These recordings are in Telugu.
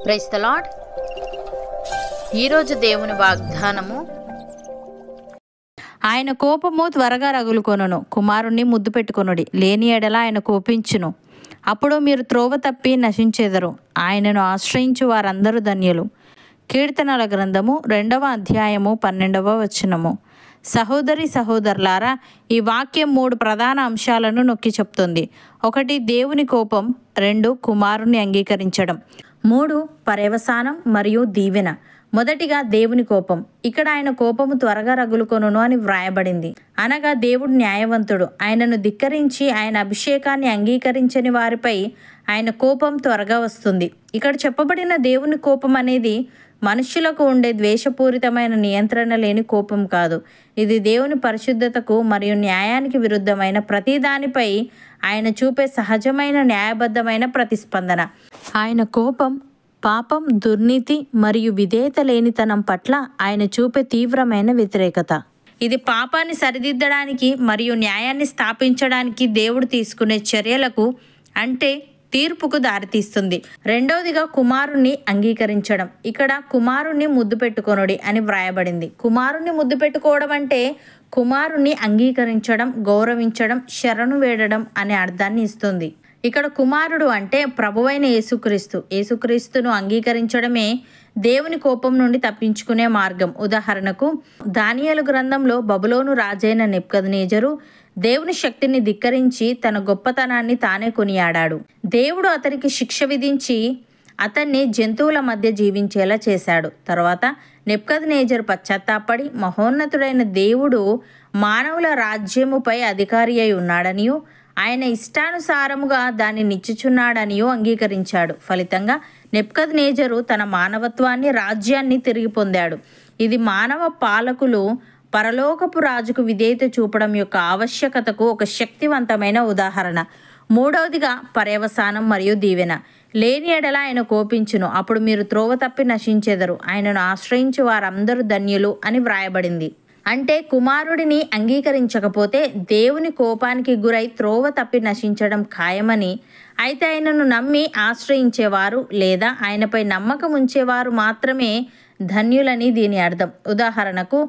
Praise the lord. ఈరోజు దేవుని వాగ్దానము, ఆయన కోపము త్వరగా రగులుకొనును, కుమారుణ్ణి ముద్దు పెట్టుకొనుడి, లేని ఎడల ఆయన కోపించును. అప్పుడు మీరు త్రోవ తప్పి నశించెదరు. ఆయనను ఆశ్రయించు వారందరూ ధన్యులు. కీర్తనల గ్రంథము 2వ అధ్యాయము 12వ వచనము. సహోదరి సహోదరులారా, ఈ వాక్యం 3 ప్రధాన అంశాలను నొక్కి చెప్తుంది. 1 దేవుని కోపం, 2 కుమారుణ్ణి అంగీకరించడం, 3 పర్యవసానం మరియు దీవెన. మొదటిగా దేవుని కోపం. ఇక్కడ ఆయన కోపము త్వరగా రగులుకొనును అని వ్రాయబడింది. అనగా దేవుడు న్యాయవంతుడు. ఆయనను ధిక్కరించి ఆయన అభిషేకాన్ని అంగీకరించని వారిపై ఆయన కోపం త్వరగా వస్తుంది. ఇక్కడ చెప్పబడిన దేవుని కోపం అనేది మనుష్యులకు ఉండే ద్వేషపూరితమైన నియంత్రణ లేని కోపం కాదు. ఇది దేవుని పరిశుద్ధతకు మరియు న్యాయానికి విరుద్ధమైన ప్రతిదానిపై ఆయన చూపే సహజమైన న్యాయబద్ధమైన ప్రతిస్పందన. ఆయన కోపం పాపం, దుర్నీతి మరియు విధేయత లేనితనం పట్ల ఆయన చూపే తీవ్రమైన వ్యతిరేకత. ఇది పాపాన్ని సరిదిద్దడానికి మరియు న్యాయాన్ని స్థాపించడానికి దేవుడు తీసుకునే చర్యలకు, అంటే తీర్పుకు దారితీస్తుంది. రెండవదిగా కుమారుణ్ణి అంగీకరించడం. ఇక్కడ కుమారుణ్ణి ముద్దు పెట్టుకొనుడి అని వ్రాయబడింది. కుమారుణ్ణి ముద్దు పెట్టుకోవడం అంటే కుమారుణ్ణి అంగీకరించడం, గౌరవించడం, శరణు వేడడం అనే అర్థాన్ని ఇస్తుంది. ఇక్కడ కుమారుడు అంటే ప్రభువైన యేసుక్రీస్తు. యేసుక్రీస్తును అంగీకరించడమే దేవుని కోపం నుండి తప్పించుకునే మార్గం. ఉదాహరణకు, దానియేలు గ్రంథంలో బబులోను రాజైన నెబుకద్నెజరు దేవుని శక్తిని ధిక్కరించి తన గొప్పతనాన్ని తానే కొనియాడాడు. దేవుడు అతనికి శిక్ష విధించి అతన్ని జంతువుల మధ్య జీవించేలా చేశాడు. తర్వాత నెబుకద్నెజరు పశ్చాత్తాపడి మహోన్నతుడైన దేవుడు మానవుల రాజ్యముపై అధికారి అయి ఉన్నాడనియూ ఆయన ఇష్టానుసారముగా దాన్ని నిచ్చుచున్నాడనియో అంగీకరించాడు. ఫలితంగా నెబుకద్నెజరు తన మానవత్వాన్ని, రాజ్యాన్ని తిరిగి పొందాడు. ఇది మానవ పాలకులు పరలోకపు రాజుకు విధేయత చూపడం యొక్క ఆవశ్యకతకు ఒక శక్తివంతమైన ఉదాహరణ. మూడవదిగా పర్యవసానం మరియు దీవెన. లేని ఎడల ఆయన కోపించును, అప్పుడు మీరు త్రోవ తప్పి నశించెదరు. ఆయనను ఆశ్రయించు వారందరూ ధన్యులు అని వ్రాయబడింది. అంటే కుమారుడిని అంగీకరించకపోతే దేవుని కోపానికి గురై త్రోవ తప్పి నశించడం ఖాయమని, అయితే ఆయనను నమ్మి ఆశ్రయించేవారు లేదా ఆయనపై నమ్మకం ఉంచేవారు మాత్రమే ధన్యులని దీని అర్థం. ఉదాహరణకు,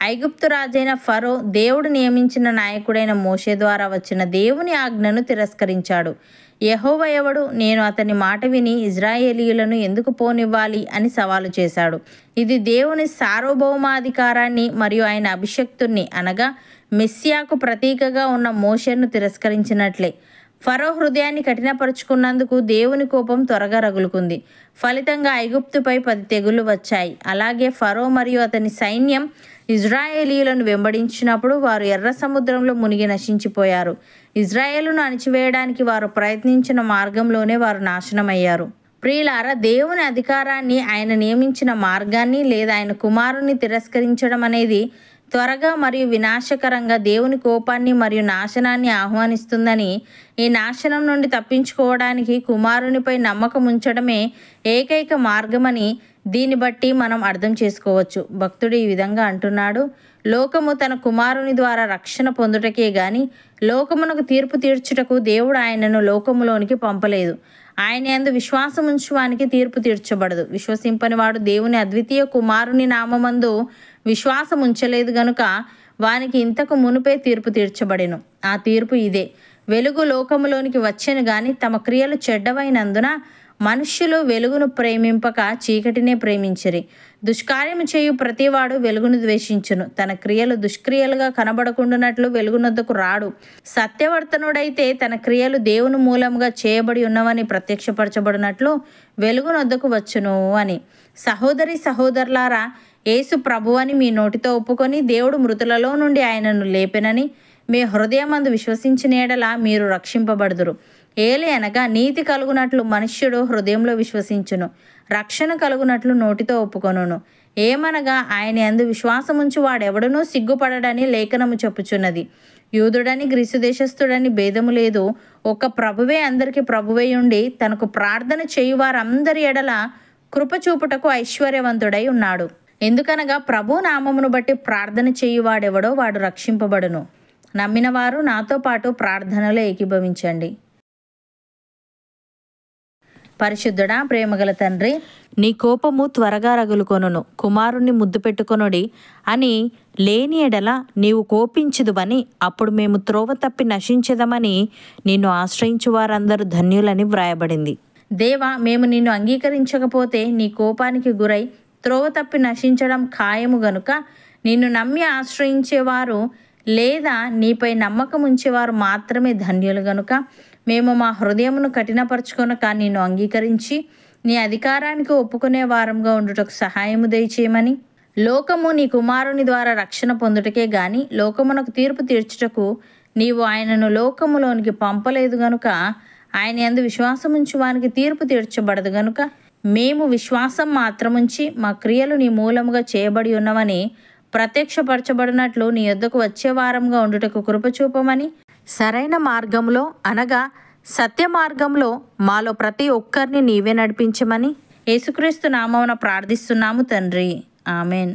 ఐగుప్తు రాజైన ఫరో దేవుడు నియమించిన నాయకుడైన మోషే ద్వారా వచ్చిన దేవుని ఆజ్ఞను తిరస్కరించాడు. యెహోవా ఎవడు, నేను అతని మాట విని ఇజ్రాయేలీయులను ఎందుకు పోనివ్వాలి అని సవాలు చేశాడు. ఇది దేవుని సార్వభౌమాధికారాన్ని మరియు ఆయన అభిషక్తుణ్ణి, అనగా మెస్సియాకు ప్రతీకగా ఉన్న మోషేను తిరస్కరించినట్లే. ఫరో హృదయాన్ని కఠినపరుచుకున్నందుకు దేవుని కోపం త్వరగా రగులుకుంది. ఫలితంగా ఐగుప్తుపై 10 తెగుళ్లు వచ్చాయి. అలాగే ఫరో మరియు అతని సైన్యం ఇజ్రాయేలీయులను వెంబడించినప్పుడు వారు ఎర్ర సముద్రంలో మునిగి నశించిపోయారు. ఇజ్రాయేలును అణిచివేయడానికి వారు ప్రయత్నించిన మార్గంలోనే వారు నాశనమయ్యారు. ప్రియులారా, దేవుని అధికారాన్ని, ఆయన నియమించిన మార్గాన్ని లేదా ఆయన కుమారుణ్ణి తిరస్కరించడం అనేది త్వరగా మరియు వినాశకరంగా దేవుని కోపాన్ని మరియు నాశనాన్ని ఆహ్వానిస్తుందని, ఈ నాశనం నుండి తప్పించుకోవడానికి కుమారునిపై నమ్మకం ఉంచడమే ఏకైక మార్గమని దీన్ని బట్టి మనం అర్థం చేసుకోవచ్చు. భక్తుడు ఈ విధంగా అంటున్నాడు: లోకము తన కుమారుని ద్వారా రక్షణ పొందుటకే గాని లోకమునకు తీర్పు తీర్చుటకు దేవుడు ఆయనను లోకములోనికి పంపలేదు. ఆయన యందు విశ్వాసం ఉంచువానికి తీర్పు తీర్చబడదు. విశ్వసింపని వాడు దేవుని అద్వితీయ కుమారుని నామమందు విశ్వాసం ఉంచలేదు గనుక వానికి ఇంతకు మునుపే తీర్పు తీర్చబడెను. ఆ తీర్పు ఇదే: వెలుగు లోకములోనికి వచ్చెను గాని తమ క్రియలు చెడ్డవైనందున మనుష్యులు వెలుగును ప్రేమింపక చీకటినే ప్రేమించిరి. దుష్కార్యము చేయు ప్రతివాడు వెలుగును ద్వేషించును, తన క్రియలు దుష్క్రియలుగా కనబడకుండానట్లు వెలుగునొద్దకు రాడు. సత్యవర్తనుడైతే తన క్రియలు దేవుని మూలముగా చేయబడి ఉన్నవని ప్రత్యక్షపరచబడినట్లు వెలుగునొద్దకు వచ్చును అని. సహోదరి సహోదరులారా, యేసు ప్రభువని మీ నోటితో ఒప్పుకొని దేవుడు మృతులలో నుండి ఆయనను లేపెనని మీ హృదయమందు విశ్వసించిన యెడల మీరు రక్షింపబడుదురు. ఏలి అనగా నీతి కలుగునట్లు మనుష్యుడు హృదయంలో విశ్వసించును, రక్షణ కలుగునట్లు నోటితో ఒప్పుకొనును. ఏమనగా ఆయన యందు విశ్వాసముంచు వాడెవడనూ సిగ్గుపడడని లేఖనము చెప్పుచున్నది. యూదుడని గ్రీసు దేశస్థుడని భేదము లేదు, ఒక్క ప్రభువే అందరికీ ప్రభువై ఉండి తనకు ప్రార్థన చేయు వారందరి ఎడల కృప చూపుటకు ఐశ్వర్యవంతుడై ఉన్నాడు. ఎందుకనగా ప్రభు నామమును బట్టి ప్రార్థన చేయువాడెవడో వాడు రక్షింపబడును. నమ్మిన వారు నాతో పాటు ప్రార్థనలో ఏకీభవించండి. పరిశుద్ధుడా, ప్రేమగల తండ్రి, నీ కోపము త్వరగా రగులుకొనును, కుమారుణ్ణి ముద్దు పెట్టుకొనుడి అని లేని ఎడల నీవు కోపించుదువని, అప్పుడు మేము త్రోవ తప్పి నశించదమని నిన్ను ఆశ్రయించు వారందరూ ధన్యులని వ్రాయబడింది. దేవా, మేము నిన్ను అంగీకరించకపోతే నీ కోపానికి గురై త్రోవ తప్పి నశించడం ఖాయము గనుక నిన్ను నమ్మి ఆశ్రయించేవారు లేదా నీపై నమ్మకం ఉంచేవారు మాత్రమే ధన్యులు గనుక మేము మా హృదయమును కఠినపరచుకొనక నిన్ను అంగీకరించి నీ అధికారానికి ఒప్పుకునే వారంగా ఉండుటకు సహాయము దయచేయమని, లోకము నీ కుమారుని ద్వారా రక్షణ పొందుటకే గాని లోకమునకు తీర్పు తీర్చుటకు నీవు ఆయనను లోకములోనికి పంపలేదు గనుక ఆయన యందు విశ్వాసముంచు వానికి తీర్పు తీర్చబడదు గనుక మేము విశ్వాసం మాత్రముంచి మా క్రియలు నీ మూలముగా చేయబడి ఉన్నవని ప్రత్యక్షపరచబడినట్లు నీ యొద్దకు వచ్చే వారంగా ఉండుటకు కృపచూపమని, సరైన మార్గంలో అనగా సత్య మార్గంలో మాలో ప్రతి ఒక్కరిని నీవే నడిపించమని యేసుక్రీస్తు నామమున ప్రార్థిస్తున్నాము తండ్రి. ఆమెన్.